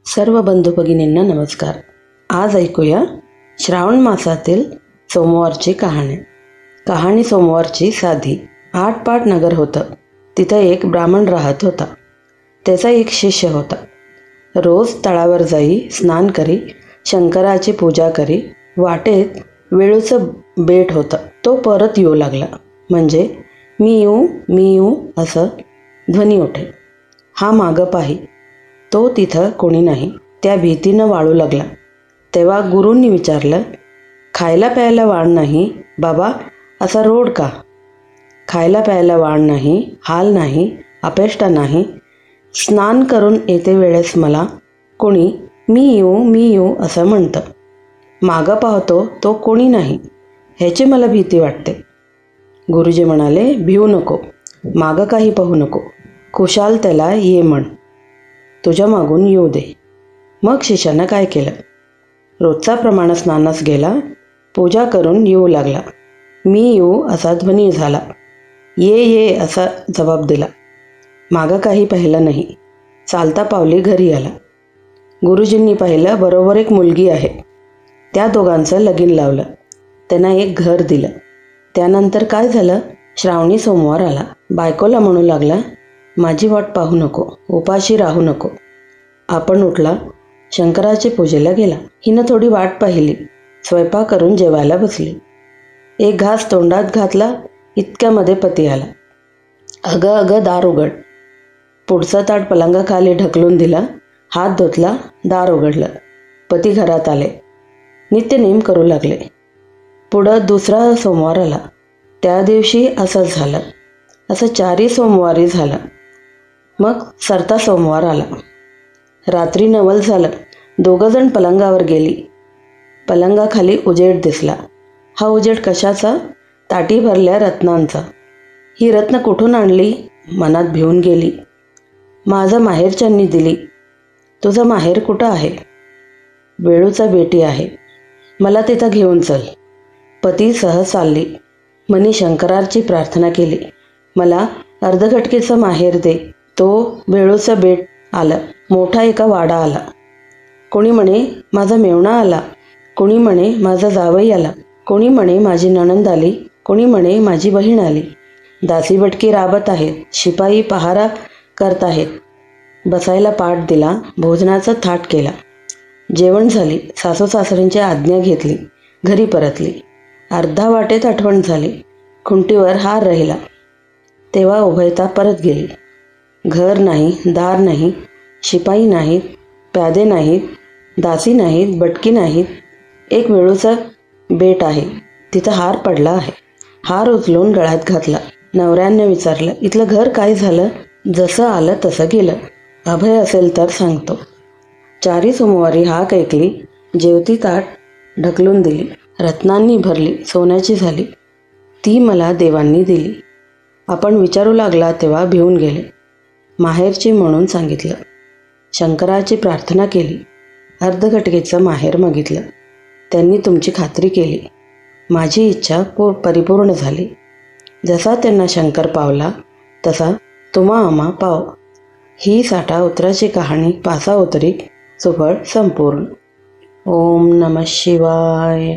सर्व बंधू भगिनींना नमस्कार. आज ऐकूया श्रावण मासातील सोमवारची कहाणी सोमवारची साधी. आटपाट नगर होतं. तिथं एक ब्राह्मण राहत होता. त्याचा एक शिष्य होता. रोज तळावर जाई, स्नान करी, शंकराची पूजा करी. वाटेत वेळूचं बेट होतं. तो परत येऊ लागला म्हणजे मी येऊ असं ध्वनी उठे. हा मागं पाही, तो तिथं कोणी नाही. त्या भीतीनं वाळू लागला. तेव्हा गुरूंनी विचारलं, खायला प्यायला वाण नाही बाबा, असा रोड का? खायला प्यायला वाण नाही, हाल नाही, अपेष्टा नाही. स्नान करून येते वेळेस मला कोणी मी येऊ असं म्हणतं. मागं पाहतो तो कोणी नाही, ह्याची मला भीती वाटते. गुरुजी म्हणाले, भिवू नको, मागं काही पाहू नको, खुशाल त्याला ये म्हण, तुझ्या मागून येऊ दे. मग शिष्यानं काय केलं? रोजचा प्रमाणे स्नानास गेला, पूजा करून येऊ लागला. मी येऊ असा ध्वनी झाला. ये असा जबाब दिला. मागं काही पाहिलं नाही. चालता पावली घरी आला. गुरुजींनी पाहिलं, बरोबर एक मुलगी आहे. त्या दोघांचं लगीन लावलं. त्यांना एक घर दिलं. त्यानंतर काय झालं? श्रावणी सोमवार आला. बायकोला म्हणू लागला, माझी वाट पाहू नको, उपाशी राहू नको. आपण उठला, शंकराच्या पूजेला गेला. हिनं थोडी वाट पाहिली, स्वयंपाक करून जेवायला बसली. एक घास तोंडात घातला, इतक्यामध्ये पती आला. अगं दार उघड. पुढचं ताट पलंगाखाली ढकलून दिला, हात धुतला, दार उघडलं. पती घरात आले, नित्यनेम करू लागले. पुढं दुसरा सोमवार आला. त्या दिवशी असंच झालं. असं 4 सोमवारी झालं. मग सरता सोमवार आला. रात्री नवल झालं. 2 जण पलंगावर गेली. पलंगाखाली उजेड दिसला. हा उजेड कशाचा? ताटी भरल्या रत्नांचा. ही रत्न कुठून आणली? मनात भिवून गेली. माझं माहेरच्यांनी दिली. तुझं माहेर कुठं आहे? वेळूचा बेटी आहे, मला तिथं घेऊन चल. पती सहज चालली. मनी शंकराची प्रार्थना केली, मला अर्धघटकीचं माहेर दे. तो वेळूचं बेट आलं. मोठा एका वाडा आला. कोणी म्हणे माझा मेवणा आला, कोणी म्हणे माझा जावई आला, कोणी म्हणे माझी नणंद आली, कोणी म्हणे माझी बहीण आली. दासीबटकी राबत आहेत, शिपाई पहारा करत आहेत. बसायला पाट दिला, भोजनाचा थाट केला. जेवण झाली. सासू सासऱ्यांची आज्ञा घेतली, घरी परतली. अर्धा वाटेत आठवण झाली. खुंटीवर हार राहिला. तेव्हा उभयता परत गेली. घर नाही, दार नाही, शिपाई नाहीत, प्यादे नाहीत, दासी नाहीत, बटकी नाहीत. एक वेळूचा बेट आहे, तिथं हार पडला आहे. हार उचलून गळ्यात घातला. नवऱ्याने विचारलं, इथलं घर काय झालं? जसं आलं तसं गेलं, अभय असेल तर सांगतो. 4 सोमवारी हाक ऐकली. जेवती ताट ढकलून दिली, रत्नांनी भरली, सोन्याची झाली. ती मला देवांनी दिली. आपण विचारू लागला तेव्हा भिवून गेले. माहेरची म्हणून सांगितलं. शंकराची प्रार्थना केली. अर्धघटकेचं माहेर मागितलं. त्यांनी तुमची खात्री केली. माझी इच्छा परिपूर्ण झाली. जसा त्यांना शंकर पावला तसा तुम्हा आम्हा पाव. ही साठा उतराची कहाणी 5 उतरी सुफळ संपूर्ण. ओम नमः शिवाय.